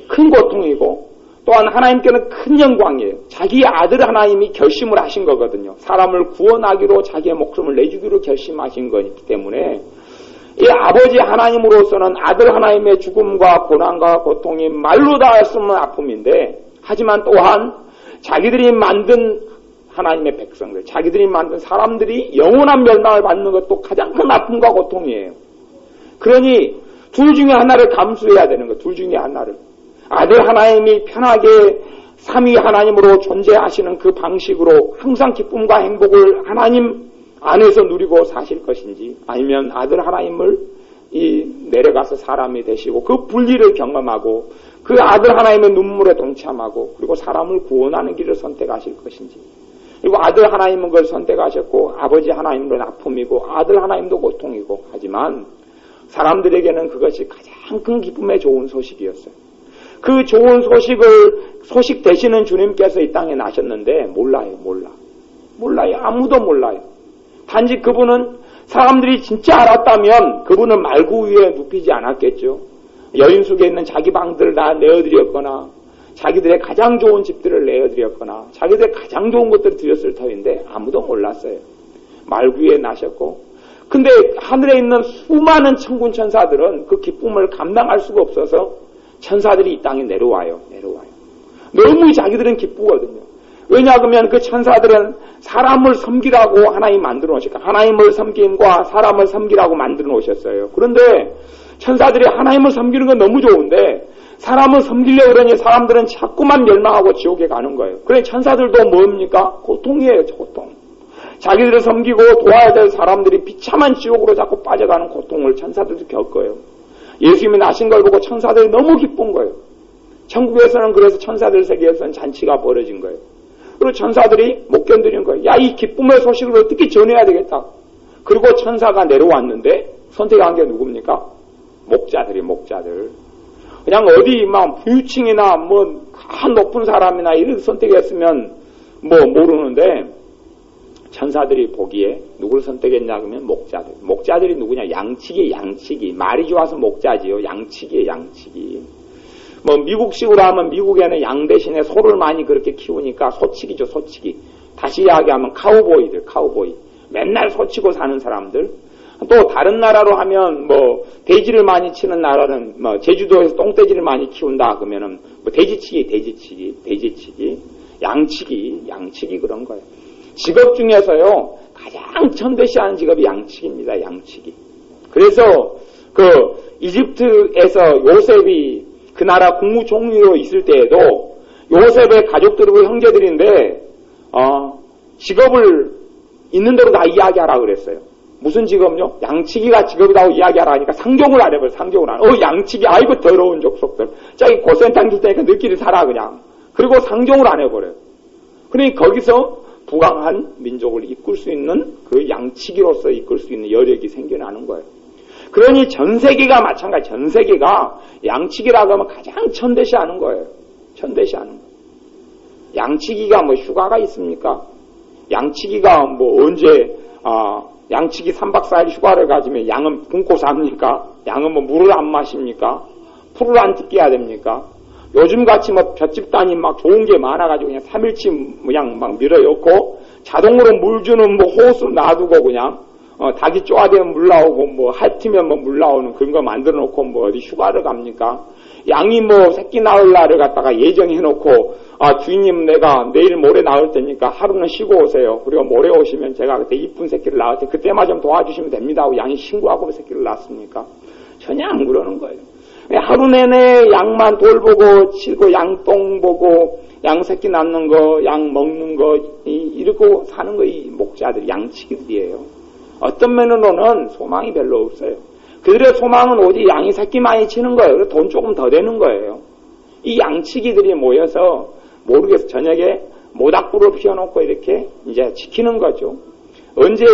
큰 고통이고 또한 하나님께는 큰 영광이에요. 자기 아들 하나님이 결심을 하신 거거든요. 사람을 구원하기로 자기의 목숨을 내주기로 결심하신 거기 때문에 이 아버지 하나님으로서는 아들 하나님의 죽음과 고난과 고통이 말로 다 할 수 없는 아픔인데, 하지만 또한 자기들이 만든 하나님의 백성들, 자기들이 만든 사람들이 영원한 멸망을 받는 것도 가장 큰 아픔과 고통이에요. 그러니 둘 중에 하나를 감수해야 되는 거예요. 둘 중에 하나를. 아들 하나님이 편하게 삼위 하나님으로 존재하시는 그 방식으로 항상 기쁨과 행복을 하나님 안에서 누리고 사실 것인지, 아니면 아들 하나님을 내려가서 사람이 되시고 그 분리를 경험하고 그 아들 하나님의 눈물에 동참하고 그리고 사람을 구원하는 길을 선택하실 것인지, 그리고 아들 하나님은 그걸 선택하셨고 아버지 하나님은 아픔이고 아들 하나님도 고통이고, 하지만 사람들에게는 그것이 가장 큰 기쁨의 좋은 소식이었어요. 그 좋은 소식 되시는 주님께서 이 땅에 나셨는데 몰라요. 아무도 몰라요. 단지 그분은 사람들이 진짜 알았다면 그분은 말구 위에 눕히지 않았겠죠. 여인숙에 있는 자기 방들을 다 내어드렸거나 자기들의 가장 좋은 집들을 내어드렸거나 자기들의 가장 좋은 것들을 드렸을 터인데 아무도 몰랐어요. 말구 위에 나셨고, 근데 하늘에 있는 수많은 천군 천사들은 그 기쁨을 감당할 수가 없어서 천사들이 이 땅에 내려와요. 너무 자기들은 기쁘거든요. 왜냐하면 그 천사들은 사람을 섬기라고 하나님 만들어 놓으셨고, 하나님을 섬김과 사람을 섬기라고 만들어 놓으셨어요. 그런데 천사들이 하나님을 섬기는 건 너무 좋은데 사람을 섬기려고 그러니 사람들은 자꾸만 멸망하고 지옥에 가는 거예요. 그러니 천사들도 뭡니까? 고통이에요, 고통. 자기들을 섬기고 도와야 될 사람들이 비참한 지옥으로 자꾸 빠져가는 고통을 천사들도 겪어요. 예수님이 나신 걸 보고 천사들이 너무 기쁜 거예요. 천국에서는 그래서 천사들 세계에서는 잔치가 벌어진 거예요. 그리고 천사들이 못 견디는 거예요. 야, 이 기쁨의 소식을 어떻게 전해야 되겠다. 그리고 천사가 내려왔는데 선택한 게 누굽니까? 목자들. 그냥 어디 막 부유층이나 뭐 한 높은 사람이나 이렇게 선택했으면 뭐 모르는데 천사들이 보기에 누구를 선택했냐 그러면 목자들. 목자들이 누구냐? 양치기. 말이 좋아서 목자지요. 양치기. 뭐 미국식으로 하면 미국에는 양 대신에 소를 많이 그렇게 키우니까 소치기죠, 소치기. 다시 이야기하면 카우보이. 맨날 소치고 사는 사람들. 또 다른 나라로 하면 뭐 돼지를 많이 치는 나라는 뭐 제주도에서 똥돼지를 많이 키운다 그러면은 뭐 돼지치기. 양치기 그런 거예요. 직업 중에서요 가장 천대시하는 직업이 양치기입니다. 양치기. 그래서 그 이집트에서 요셉이 그 나라 국무총리로 있을 때에도 요셉의 가족들이고 형제들인데 직업을 있는 대로 다 이야기하라 그랬어요. 무슨 직업요? 양치기가 직업이라고 이야기하라 하니까 상종을 안 해버려요. 양치기, 아이고 더러운 족속들. 저기 고센탕 줄 테니까 너희끼리 살아 그냥. 그리고 상종을 안 해버려요. 그러니까 거기서 부강한 민족을 이끌 수 있는 그 양치기로서 이끌 수 있는 여력이 생겨나는 거예요. 그러니 전 세계가 마찬가지. 전 세계가 양치기라고 하면 가장 천대시하는 거예요. 양치기가 뭐 휴가가 있습니까? 양치기가 뭐 언제 양치기 3박 4일 휴가를 가지면 양은 굶고 삽니까? 양은 뭐 물을 안 마십니까? 풀을 안 뜯겨야 됩니까? 요즘같이 뭐 볏집단이 막 좋은 게 많아가지고 그냥 3일치 그냥 막 밀어넣고 자동으로 물 주는 뭐 호수 놔두고 그냥 닭이 쪼아대면 물 나오고 뭐 핥으면 뭐 물 나오는 그런 거 만들어 놓고 뭐 어디 휴가를 갑니까? 양이 뭐 새끼 낳을 날을 갖다가 예정해 놓고 주인님 내가 내일 모레 낳을 테니까 하루는 쉬고 오세요. 그리고 모레 오시면 제가 그때 이쁜 새끼를 낳을 테 그때만 좀 도와주시면 됩니다 하고 양이 신고하고 새끼를 낳습니까? 전혀 안 그러는 거예요. 하루 내내 양만 돌보고 치고 양똥 보고 양 새끼 낳는 거, 양 먹는 거 이러고 사는 거 이 목자들 양치기들이에요. 어떤 면으로는 소망이 별로 없어요. 그들의 소망은 오직 양이 새끼 많이 치는 거예요. 그래서 돈 조금 더 되는 거예요. 이 양치기들이 모여서 모르겠어 저녁에 모닥불을 피워놓고 이렇게 이제 지키는 거죠. 언제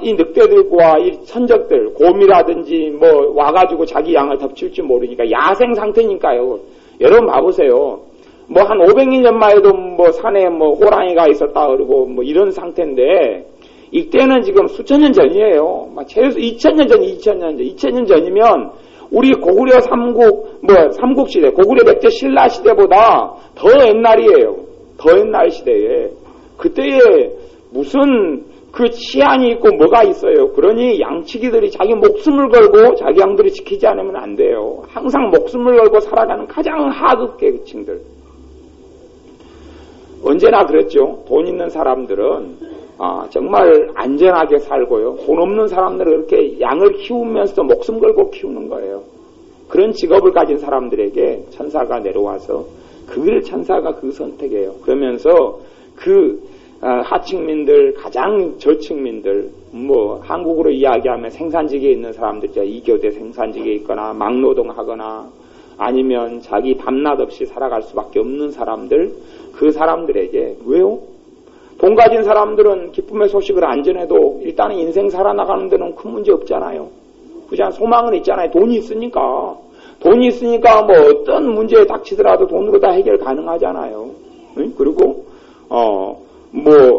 이 늑대들과 이 천적들 곰이라든지 뭐 와가지고 자기 양을 덮칠지 모르니까 야생 상태니까요. 여러분 봐보세요. 뭐 한 500년 전만 해도 뭐 산에 뭐 호랑이가 있었다 그러고 뭐 이런 상태인데 이때는 지금 수천 년 전이에요. 최소 2000년 전이면 우리 고구려 삼국 시대, 고구려 백제 신라 시대보다 더 옛날이에요. 더 옛날 시대에. 그때에 무슨 그 치안이 있고 뭐가 있어요. 그러니 양치기들이 자기 목숨을 걸고 자기 양들을 지키지 않으면 안 돼요. 항상 목숨을 걸고 살아가는 가장 하급계층들. 언제나 그랬죠. 돈 있는 사람들은 정말 안전하게 살고요. 돈 없는 사람들은 그렇게 양을 키우면서 목숨 걸고 키우는 거예요. 그런 직업을 가진 사람들에게 천사가 내려와서 천사가 그 선택이에요. 그러면서 하층민들, 가장 저층민들, 한국으로 이야기하면 생산직에 있는 사람들, 2교대 생산직에 있거나, 막노동하거나, 아니면 자기 밤낮 없이 살아갈 수밖에 없는 사람들, 그 사람들에게, 왜요? 돈 가진 사람들은 기쁨의 소식을 안 전해도 일단은 인생 살아나가는 데는 큰 문제 없잖아요. 그냥 소망은 있잖아요. 돈이 있으니까. 돈이 있으니까 어떤 문제에 닥치더라도 돈으로 다 해결 가능하잖아요. 응? 그리고,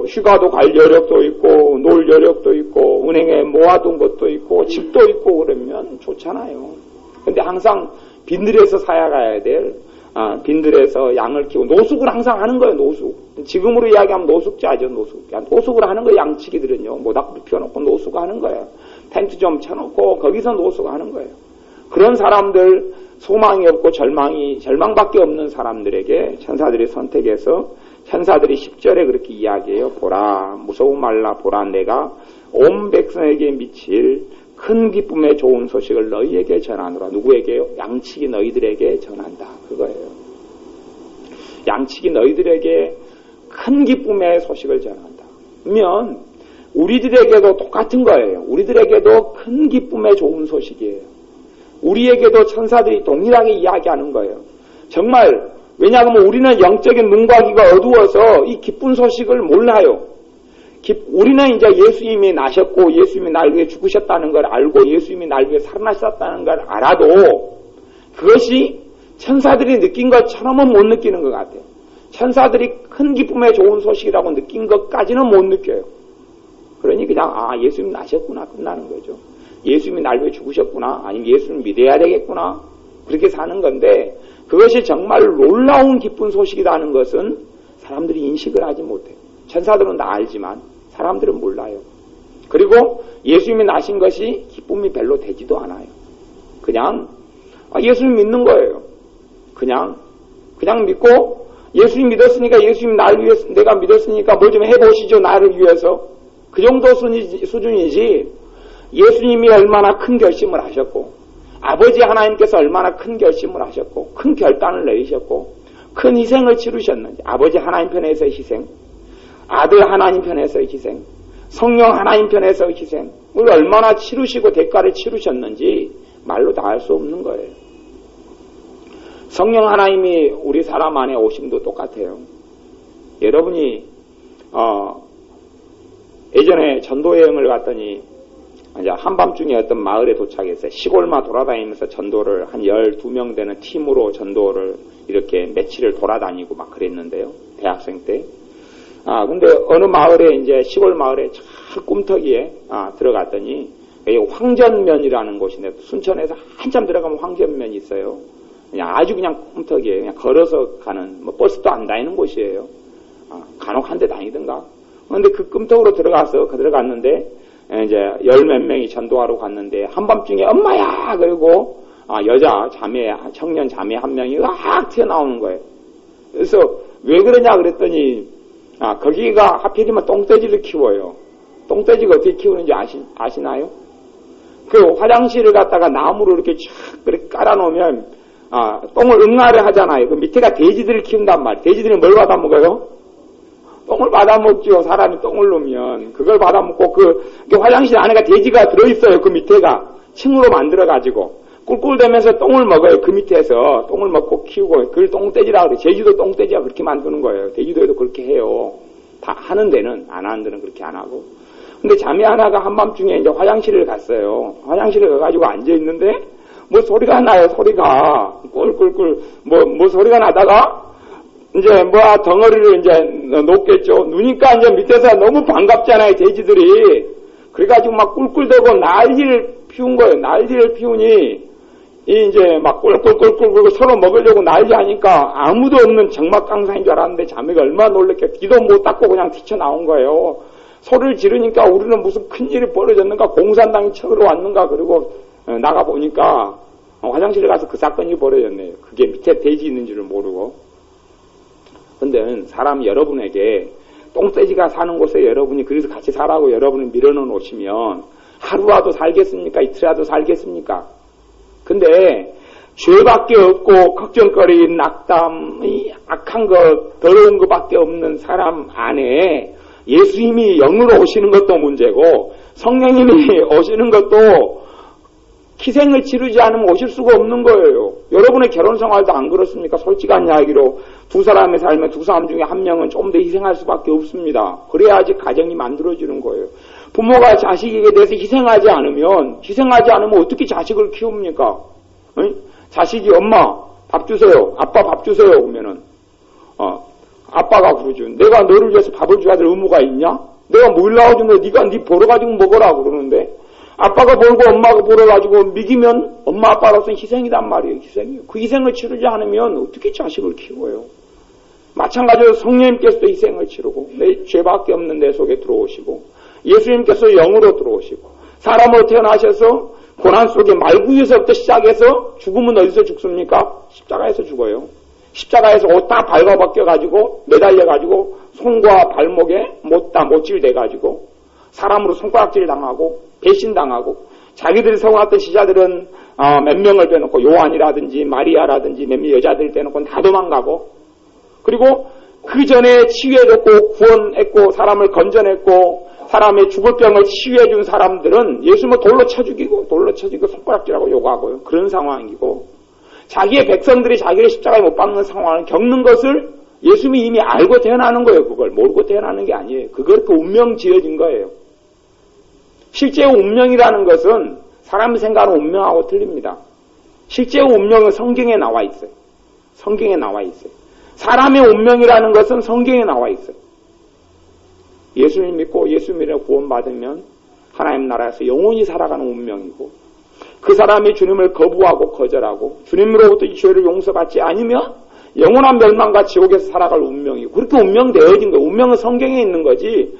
휴가도 갈 여력도 있고, 놀 여력도 있고, 은행에 모아둔 것도 있고, 집도 있고 그러면 좋잖아요. 근데 항상 빈들에서 살아가야 될, 빈들에서 양을 키우고, 노숙을 항상 하는 거예요, 노숙. 지금으로 이야기하면 노숙자죠, 노숙. 노숙을 하는 거예요, 양치기들은요. 모닥불 피워놓고 노숙을 하는 거예요. 텐트 좀 쳐놓고, 거기서 노숙을 하는 거예요. 그런 사람들, 소망이 없고 절망밖에 없는 사람들에게 천사들이 선택해서 천사들이 10절에 그렇게 이야기해요. 보라, 무서워 말라, 보라, 내가 온 백성에게 미칠 큰 기쁨의 좋은 소식을 너희에게 전하노라. 누구에게요? 양치기 너희들에게 전한다. 그거예요. 양치기 너희들에게 큰 기쁨의 소식을 전한다. 그러면 우리들에게도 똑같은 거예요. 우리들에게도 큰 기쁨의 좋은 소식이에요. 우리에게도 천사들이 동일하게 이야기하는 거예요. 정말 왜냐하면 우리는 영적인 눈과 귀가 어두워서 이 기쁜 소식을 몰라요. 우리는 이제 예수님이 나셨고 예수님이 날 위해 죽으셨다는 걸 알고 예수님이 날 위해 살아나셨다는 걸 알아도 그것이 천사들이 느낀 것처럼은 못 느끼는 것 같아요. 천사들이 큰 기쁨의 좋은 소식이라고 느낀 것까지는 못 느껴요. 그러니 그냥 예수님 나셨구나 끝나는 거죠. 예수님이 날 위해 죽으셨구나, 아니면 예수님 믿어야 되겠구나, 그렇게 사는 건데, 그것이 정말 놀라운 기쁜 소식이라는 것은 사람들이 인식을 하지 못해요. 천사들은 다 알지만 사람들은 몰라요. 그리고 예수님이 나신 것이 기쁨이 별로 되지도 않아요. 그냥 예수님 믿는 거예요. 그냥 믿고 예수님 믿었으니까 예수님 날 위해서 내가 믿었으니까 뭘 좀 해보시죠, 나를 위해서. 그 정도 수준이지 예수님이 얼마나 큰 결심을 하셨고 아버지 하나님께서 얼마나 큰 결심을 하셨고 큰 결단을 내리셨고 큰 희생을 치르셨는지, 아버지 하나님 편에서의 희생, 아들 하나님 편에서의 희생, 성령 하나님 편에서의 희생을 얼마나 치르시고 대가를 치르셨는지 말로 다 할 수 없는 거예요. 성령 하나님이 우리 사람 안에 오심도 똑같아요. 여러분이 예전에 전도여행을 갔더니 이제 한밤중에 어떤 마을에 도착했어요. 시골만 돌아다니면서 전도를 한 12명 되는 팀으로 전도를 이렇게 며칠을 돌아다니고 막 그랬는데요. 대학생 때. 근데 어느 마을에 이제 시골 마을에 저 꿈터기에 들어갔더니 여기 황전면이라는 곳인데 순천에서 한참 들어가면 황전면이 있어요. 그냥 아주 그냥 꿈터기에 그냥 걸어서 가는 버스도 안 다니는 곳이에요. 간혹 한 대 다니던가. 그런데 그 꿈터기로 들어갔는데 이제 10몇 명이 전도하러 갔는데 한밤중에 엄마야 그리고 여자 자매 청년 자매 한 명이 으악 튀어나오는 거예요. 그래서 왜 그러냐 그랬더니 거기가 하필이면 똥돼지를 키워요. 똥돼지가 어떻게 키우는지 아시나요? 그 화장실을 갖다가 나무로 이렇게 쫙 그렇게 깔아놓으면 똥을 응아를 하잖아요. 그 밑에가 돼지들을 키운단 말이에요. 돼지들이 뭘 받아먹어요? 똥을 받아먹죠. 사람이 똥을 놓으면. 그걸 받아먹고 그 화장실 안에가 돼지가 들어있어요. 그 밑에가. 층으로 만들어가지고. 꿀꿀대면서 똥을 먹어요. 그 밑에서. 똥을 먹고 키우고. 그걸 똥돼지라고 그래요. 제주도 똥돼지가 그렇게 만드는 거예요. 제주도에도 그렇게 해요. 다 하는 데는, 안 하는 데는 그렇게 안 하고. 근데 자매 하나가 한밤중에 이제 화장실을 갔어요. 화장실에 가가지고 앉아있는데, 소리가 나요. 소리가. 꿀꿀꿀. 소리가 나다가, 이제 덩어리를 이제 놓겠죠. 누니까 이제 밑에서 너무 반갑잖아요, 돼지들이. 그래가지고 막 꿀꿀대고 난리를 피운 거예요. 난리를 피우니 이제 막 꿀꿀꿀꿀 서로 먹으려고 난리하니까 아무도 없는 정막강산인 줄 알았는데 자매가 얼마나 놀랬겠어. 귀도 못 닦고 그냥 튀쳐나온 거예요. 소리를 지르니까 우리는 무슨 큰일이 벌어졌는가, 공산당이 쳐들어왔는가. 그리고 나가보니까 화장실에 가서 그 사건이 벌어졌네요. 그게 밑에 돼지 있는 줄을 모르고. 근데 사람 여러분에게 똥돼지가 사는 곳에 여러분이 그래서 같이 살라고 여러분을 밀어놓으시면 하루라도 살겠습니까? 이틀이라도 살겠습니까? 근데 죄밖에 없고 걱정거리, 낙담, 이 악한 것, 더러운 것밖에 없는 사람 안에 예수님이 영으로 오시는 것도 문제고 성령님이 오시는 것도 희생을 치르지 않으면 오실 수가 없는 거예요. 여러분의 결혼 생활도 안 그렇습니까? 솔직한 이야기로 두 사람의 삶에 두 사람 중에 한 명은 좀 더 희생할 수밖에 없습니다. 그래야지 가정이 만들어지는 거예요. 부모가 자식에게 대해서 희생하지 않으면 어떻게 자식을 키웁니까? 응? 자식이 엄마 밥 주세요. 아빠 밥 주세요. 그러면은 아빠가 그러죠. 내가 너를 위해서 밥을 줘야 될 의무가 있냐? 내가 뭘 나와준 네가 네 벌어가지고 먹어라 그러는데 아빠가 벌고 엄마가 벌어가지고 미기면 엄마 아빠로서는 희생이단 말이에요. 희생이에요. 그 희생을 치르지 않으면 어떻게 자식을 키워요? 마찬가지로 성령님께서도 희생을 치르고 내 죄밖에 없는 내 속에 들어오시고 예수님께서 영으로 들어오시고 사람으로 태어나셔서 고난 속에 말구에서부터 시작해서 죽으면 어디서 죽습니까? 십자가에서 죽어요. 십자가에서 옷 다 발가벗겨가지고 매달려가지고 손과 발목에 못질 돼가지고 사람으로 손가락질 당하고 배신당하고 자기들이 세워놨던 시자들은 몇 명을 빼놓고 요한이라든지 마리아라든지 몇몇 여자들 빼놓고 다 도망가고 그리고 그 전에 치유해줬고 구원했고 사람을 건져냈고 사람의 죽을 병을 치유해준 사람들은 예수님을 돌로 쳐 죽이고 손가락질하고 욕하고요. 그런 상황이고 자기의 백성들이 자기를 십자가에 못 박는 상황을 겪는 것을 예수님이 이미 알고 태어나는 거예요. 그걸 모르고 태어나는 게 아니에요. 그걸 그 운명 지어진 거예요. 실제 운명이라는 것은 사람이 생각하는 운명하고 틀립니다. 실제 운명은 성경에 나와 있어요. 성경에 나와 있어요. 사람의 운명이라는 것은 성경에 나와 있어요. 예수님 믿고 예수님을 구원받으면 하나님 나라에서 영원히 살아가는 운명이고 그 사람이 주님을 거부하고 거절하고 주님으로부터 이 죄를 용서받지 않으면 영원한 멸망과 지옥에서 살아갈 운명이고 그렇게 운명되어진 거예요. 운명은 성경에 있는 거지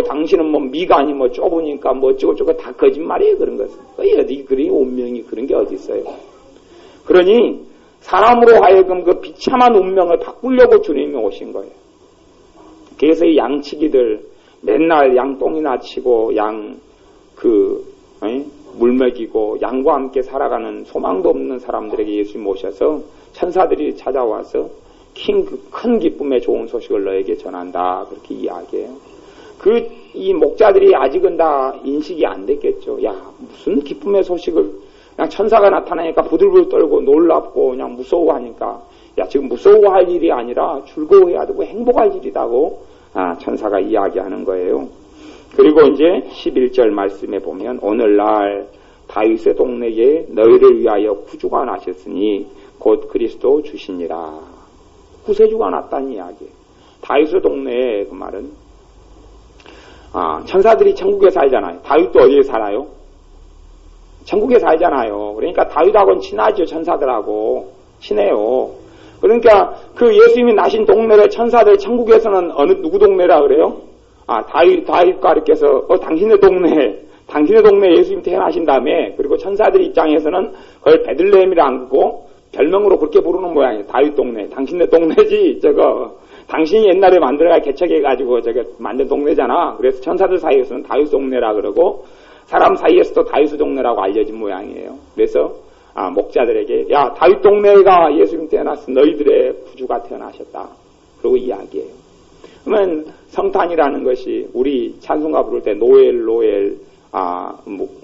당신은 미간이 좁으니까 어쩌고저쩌고 다 거짓말이에요. 그런 것은. 어디 그리 운명이 그런 게 어디 있어요. 그러니 사람으로 하여금 그 비참한 운명을 바꾸려고 주님이 오신 거예요. 그래서 이 양치기들 맨날 양똥이나 치고 물 먹이고 양과 함께 살아가는 소망도 없는 사람들에게 예수님 오셔서 천사들이 찾아와서 큰 기쁨의 좋은 소식을 너에게 전한다. 그렇게 이야기해요. 이 목자들이 아직은 다 인식이 안 됐겠죠. 야, 무슨 기쁨의 소식을 그냥 천사가 나타나니까 부들부들 떨고 놀랍고 그냥 무서워하니까 야, 지금 무서워할 일이 아니라 즐거워해야 되고 행복할 일이라고 천사가 이야기하는 거예요. 그리고 이제 11절 말씀에 보면 오늘날 다윗의 동네에 너희를 위하여 구주가 나셨으니 곧 그리스도 주시니라. 구세주가 났다는 이야기예요. 다윗의 동네에 그 말은 천사들이 천국에 살잖아요. 다윗도 어디에 살아요? 천국에 살잖아요. 그러니까 다윗하고는 친하죠. 천사들하고 친해요. 그러니까 그 예수님이 나신 동네를 천사들 천국에서는 누구 동네라 그래요? 다윗과 이렇게 해서 당신의 동네 예수님 태어나신 다음에 그리고 천사들 입장에서는 그걸 베들레헴이라 안 그고 별명으로 그렇게 부르는 모양이에요. 다윗 동네. 당신의 동네지 당신이 옛날에 만들어가 개척해가지고 만든 동네잖아. 그래서 천사들 사이에서는 다윗 동네라 그러고 사람 사이에서도 다윗 동네라고 알려진 모양이에요. 그래서 목자들에게 야, 다윗 동네가 예수님 태어났어. 너희들의 구주가 태어나셨다. 그러고 이야기해요. 그러면 성탄이라는 것이 우리 찬송가 부를 때 노엘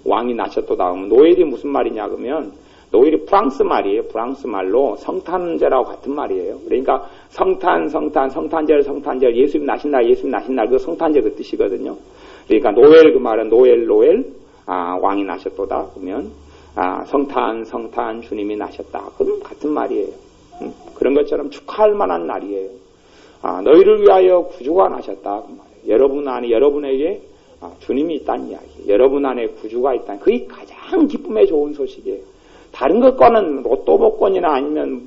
왕이 나셨도다 하면 노엘이 무슨 말이냐 그러면 노엘이 프랑스 말이에요. 프랑스 말로 성탄제라고 같은 말이에요. 그러니까 성탄절 예수님 나신 날 그 성탄제 그 뜻이거든요. 그러니까 노엘 그 말은 노엘 왕이 나셨도다 그러면 성탄 주님이 나셨다. 그럼 같은 말이에요. 그런 것처럼 축하할 만한 날이에요. 너희를 위하여 구주가 나셨다. 그 말이에요. 여러분에게 주님이 있다는 이야기. 여러분 안에 구주가 있다는 그게 가장 기쁨의 좋은 소식이에요. 다른 것과는 로또 복권이나 아니면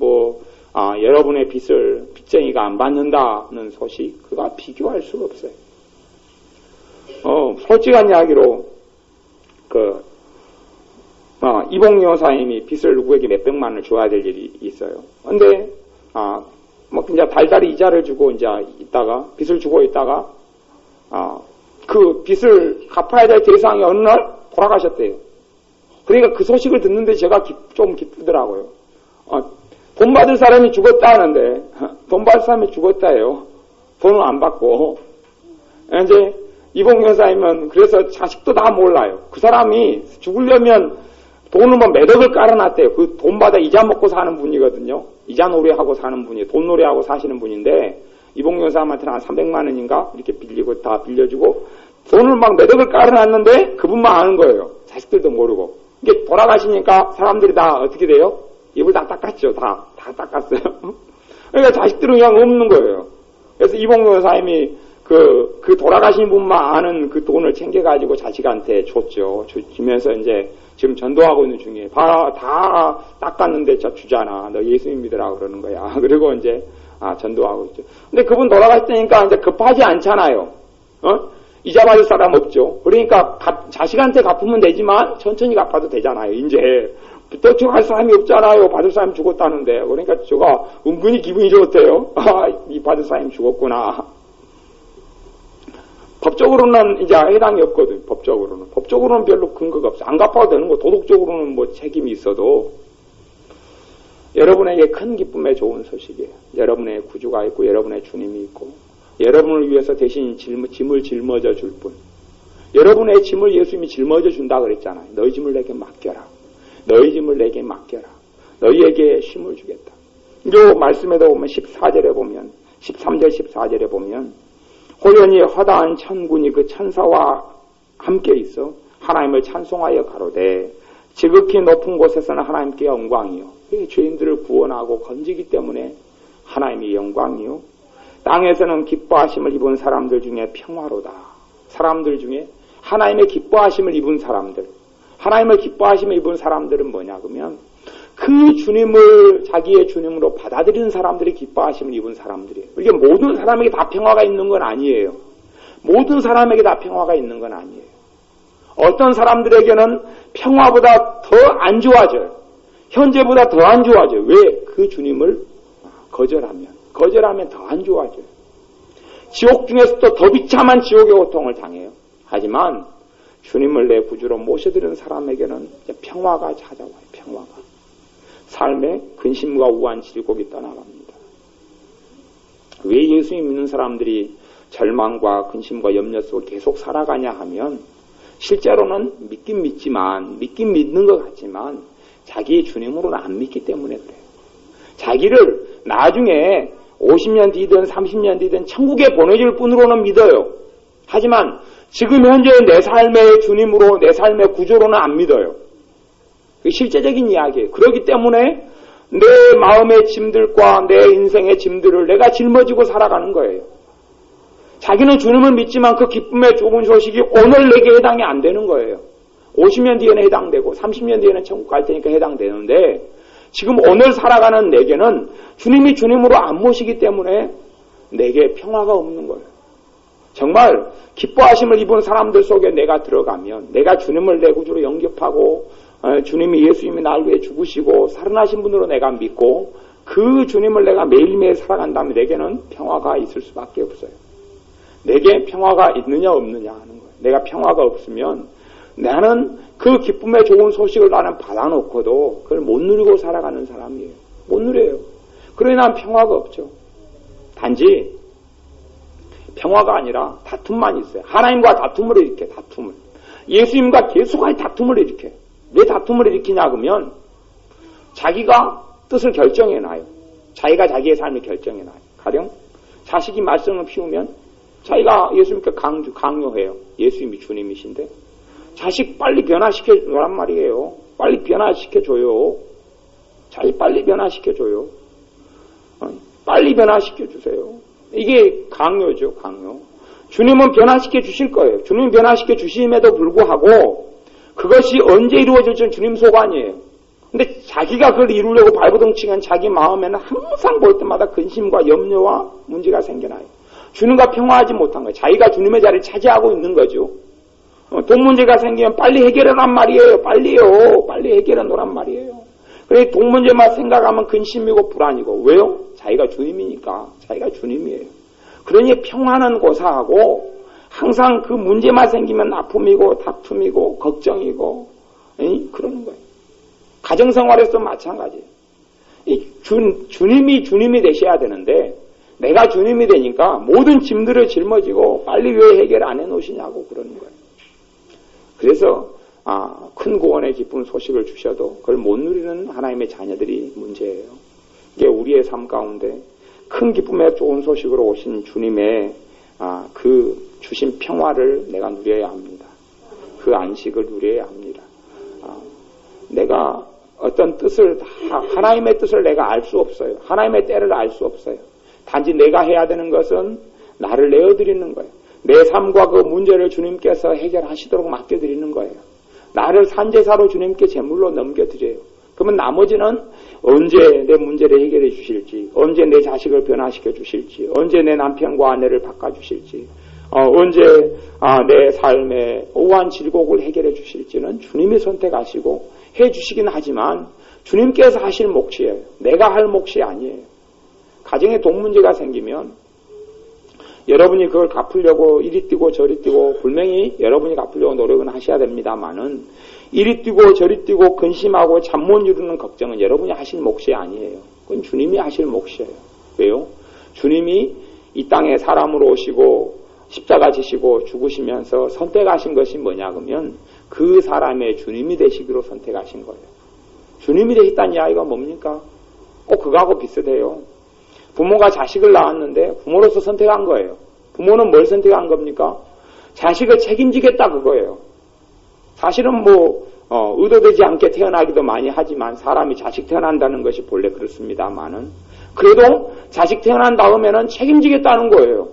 여러분의 빚쟁이가 안 받는다는 소식 그가 비교할 수가 없어요. 솔직한 이야기로 이봉 여사님이 빚을 누구에게 몇백만 원을 줘야 될 일이 있어요. 근데 이제 달달이 이자를 주고 빚을 주고 있다가 그 빚을 갚아야 될 대상이 어느 날 돌아가셨대요. 그러니까 그 소식을 듣는데 제가 좀 기쁘더라고요. 돈 받을 사람이 죽었다 하는데 돈 받을 사람이 죽었다예요. 돈을 안 받고 이제 이봉 여사님은 그래서 자식도 다 몰라요. 그 사람이 죽으려면 돈을 뭐 몇 억을 깔아놨대요. 그 돈 받아 이자 먹고 사는 분이거든요. 이자 놀이하고 사는 분이, 돈 놀이하고 사시는 분인데, 이봉 여사님한테는 한 300만 원인가? 이렇게 빌리고 다 빌려주고, 돈을 막 몇 억을 깔아놨는데, 그분만 아는 거예요. 자식들도 모르고. 이게 돌아가시니까 사람들이 다 어떻게 돼요? 입을 다 닦았죠. 다 닦았어요. 그러니까 자식들은 그냥 없는 거예요. 그래서 이봉 여사님이 그 돌아가신 분만 아는 그 돈을 챙겨가지고 자식한테 줬죠. 주면서 이제 지금 전도하고 있는 중에 다 닦았는데 저 주잖아. 너 예수님 믿으라 그러는 거야. 그리고 이제 전도하고 있죠. 근데 그분 돌아가셨으니까 이제 급하지 않잖아요. 이자 받을 사람 없죠. 그러니까 자식한테 갚으면 되지만 천천히 갚아도 되잖아요. 이제 부탁 할 사람이 없잖아요. 받을 사람이 죽었다는데. 그러니까 제가 은근히 기분이 좋대요. 이 받을 사람이 죽었구나. 법적으로는 이제 해당이 없거든. 법적으로는 별로 근거가 없어. 안 갚아도 되는 거. 도덕적으로는 뭐 책임이 있어도 여러분에게 큰 기쁨의 좋은 소식이에요. 여러분의 구주가 있고 여러분의 주님이 있고 여러분을 위해서 대신 짐을 짊어져 줄 분. 여러분의 짐을 예수님이 짊어져 준다 그랬잖아요. 너희 짐을 내게 맡겨라. 너희 짐을 내게 맡겨라. 너희에게 쉼을 주겠다. 이 말씀에도 보면 14절에 보면 13절 14절에 보면 호연히 허다한 천군이 그 천사와 함께 있어 하나님을 찬송하여 가로되 지극히 높은 곳에서는 하나님께 영광이요. 죄인들을 구원하고 건지기 때문에 하나님이 영광이요. 땅에서는 기뻐하심을 입은 사람들 중에 평화로다. 사람들 중에 하나님의 기뻐하심을 입은 사람들. 하나님을 기뻐하심을 입은 사람들은 뭐냐 그러면 그 주님을 자기의 주님으로 받아들이는 사람들이 기뻐하심을 입은 사람들이에요. 이게 모든 사람에게 다 평화가 있는 건 아니에요. 모든 사람에게 다 평화가 있는 건 아니에요. 어떤 사람들에게는 평화보다 더 안 좋아져요. 현재보다 더 안 좋아져요. 왜? 그 주님을 거절하면 더 안 좋아져요. 지옥 중에서도 더 비참한 지옥의 고통을 당해요. 하지만 주님을 내 구주로 모셔드리는 사람에게는 평화가 찾아와요. 평화가. 삶에 근심과 우한 질곡이 떠나갑니다. 왜 예수님 믿는 사람들이 절망과 근심과 염려 속을 계속 살아가냐 하면 실제로는 믿긴 믿는 것 같지만 자기의 주님으로는 안 믿기 때문에 그래요. 자기를 나중에 50년 뒤든 30년 뒤든 천국에 보내줄 분으로는 믿어요. 하지만 지금 현재 내 삶의 주님으로 내 삶의 구조로는 안 믿어요. 그게 실제적인 이야기예요. 그렇기 때문에 내 마음의 짐들과 내 인생의 짐들을 내가 짊어지고 살아가는 거예요. 자기는 주님을 믿지만 그 기쁨의 좋은 소식이 오늘 내게 해당이 안 되는 거예요. 50년 뒤에는 해당되고 30년 뒤에는 천국 갈 테니까 해당되는데 지금 오늘 살아가는 내게는 주님이 주님으로 안 모시기 때문에 내게 평화가 없는 거예요. 정말 기뻐하심을 입은 사람들 속에 내가 들어가면 내가 주님을 내 구주로 영접하고 주님이 예수님이 날 위해 죽으시고 살아나신 분으로 내가 믿고 그 주님을 내가 매일매일 살아간다면 내게는 평화가 있을 수밖에 없어요. 내게 평화가 있느냐 없느냐 하는 거예요. 내가 평화가 없으면 나는 그 기쁨의 좋은 소식을 나는 받아놓고도 그걸 못 누리고 살아가는 사람이에요. 못 누려요. 그러니 난 평화가 없죠. 단지 평화가 아니라 다툼만 있어요. 하나님과 다툼을 일으켜. 다툼을. 예수님과 계속할 다툼을 일으켜. 왜 다툼을 일으키냐 그러면 자기가 뜻을 결정해놔요. 자기가 자기의 삶을 결정해놔요. 가령 자식이 말썽을 피우면 자기가 예수님께 강요해요. 예수님이 주님이신데 자식 빨리 변화시켜주란 말이에요. 빨리 변화시켜줘요. 자식 빨리 변화시켜줘요. 빨리 변화시켜주세요. 이게 강요죠. 강요. 주님은 변화시켜 주실 거예요. 주님은 변화시켜 주심에도 불구하고 그것이 언제 이루어질지는 주님 소관이에요. 근데 자기가 그걸 이루려고 발버둥치는 자기 마음에는 항상 볼 때마다 근심과 염려와 문제가 생겨나요. 주님과 평화하지 못한 거예요. 자기가 주님의 자리를 차지하고 있는 거죠. 돈 문제가 생기면 빨리 해결하란 말이에요. 빨리요. 빨리 해결해 놓으란 말이에요. 그래 돈 문제만 생각하면 근심이고 불안이고. 왜요? 자기가 주님이니까. 자기가 주님이에요. 그러니 평화는 고사하고 항상 그 문제만 생기면 아픔이고 다툼이고 걱정이고 그러는 거예요. 가정생활에서 마찬가지예요. 주님이 되셔야 되는데 내가 주님이 되니까 모든 짐들을 짊어지고 빨리 왜 해결 안 해놓으시냐고 그러는 거예요. 그래서 큰 구원의 기쁜 소식을 주셔도 그걸 못 누리는 하나님의 자녀들이 문제예요. 이게 우리의 삶 가운데 큰 기쁨의 좋은 소식으로 오신 주님의 그 주신 평화를 내가 누려야 합니다. 그 안식을 누려야 합니다. 내가 어떤 뜻을 하나님의 뜻을 내가 알 수 없어요. 하나님의 때를 알 수 없어요. 단지 내가 해야 되는 것은 나를 내어드리는 거예요. 내 삶과 그 문제를 주님께서 해결하시도록 맡겨드리는 거예요. 나를 산제사로 주님께 제물로 넘겨드려요. 그러면 나머지는 언제 내 문제를 해결해 주실지, 언제 내 자식을 변화시켜 주실지, 언제 내 남편과 아내를 바꿔주실지, 언제 내 삶의 오한 질곡을 해결해 주실지는 주님이 선택하시고 해주시긴 하지만 주님께서 하실 몫이에요. 내가 할 몫이 아니에요. 가정에 돈 문제가 생기면 여러분이 그걸 갚으려고 이리 뛰고 저리 뛰고 분명히 여러분이 갚으려고 노력은 하셔야 됩니다만은 이리 뛰고 저리 뛰고 근심하고 잠 못 이루는 걱정은 여러분이 하실 몫이 아니에요. 그건 주님이 하실 몫이에요. 왜요? 주님이 이 땅에 사람으로 오시고 십자가 지시고 죽으시면서 선택하신 것이 뭐냐 그러면 그 사람의 주님이 되시기로 선택하신 거예요. 주님이 되셨다는 이야기가 뭡니까? 꼭 그거하고 비슷해요. 부모가 자식을 낳았는데 부모로서 선택한 거예요. 부모는 뭘 선택한 겁니까? 자식을 책임지겠다 그거예요. 사실은 의도되지 않게 태어나기도 많이 하지만 사람이 자식 태어난다는 것이 본래 그렇습니다만은 그래도 자식 태어난 다음에는 책임지겠다는 거예요.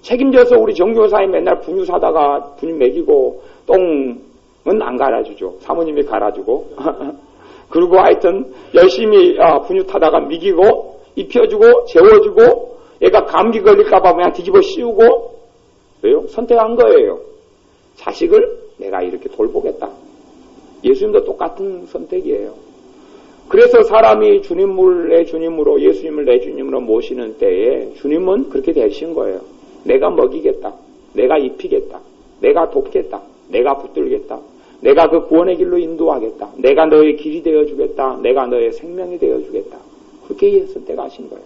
책임져서 우리 정교사에 맨날 분유 사다가 분유 먹이고 똥은 안 갈아주죠. 사모님이 갈아주고 그리고 하여튼 열심히 분유 타다가 먹이고 입혀주고 재워주고 얘가 감기 걸릴까봐 그냥 뒤집어 씌우고 왜요? 선택한 거예요. 자식을 내가 이렇게 돌보겠다. 예수님도 똑같은 선택이에요. 그래서 사람이 주님을 주님으로 예수님을 내 주님으로 모시는 때에 주님은 그렇게 되신 거예요. 내가 먹이겠다. 내가 입히겠다. 내가 돕겠다. 내가 붙들겠다. 내가 그 구원의 길로 인도하겠다. 내가 너의 길이 되어주겠다. 내가 너의 생명이 되어주겠다. 그렇게 선택하신 거예요.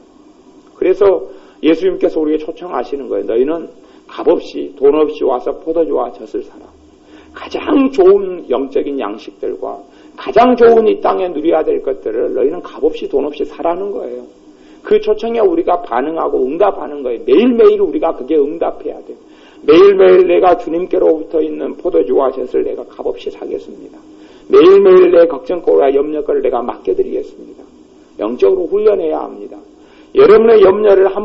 그래서 예수님께서 우리에게 초청하시는 거예요. 너희는 값없이 돈 없이 와서 포도주와 젖을 사라. 가장 좋은 영적인 양식들과 가장 좋은 이 땅에 누려야 될 것들을 너희는 값없이 돈 없이 사라는 거예요. 그 초청에 우리가 반응하고 응답하는 거예요. 매일매일 우리가 그게 응답해야 돼요. 매일매일 내가 주님께로부터 있는 포도주와 젖을 내가 값없이 사겠습니다. 매일매일 내 걱정거리와 염려거리를 내가 맡겨드리겠습니다. 영적으로 훈련해야 합니다. 여러분의 염려를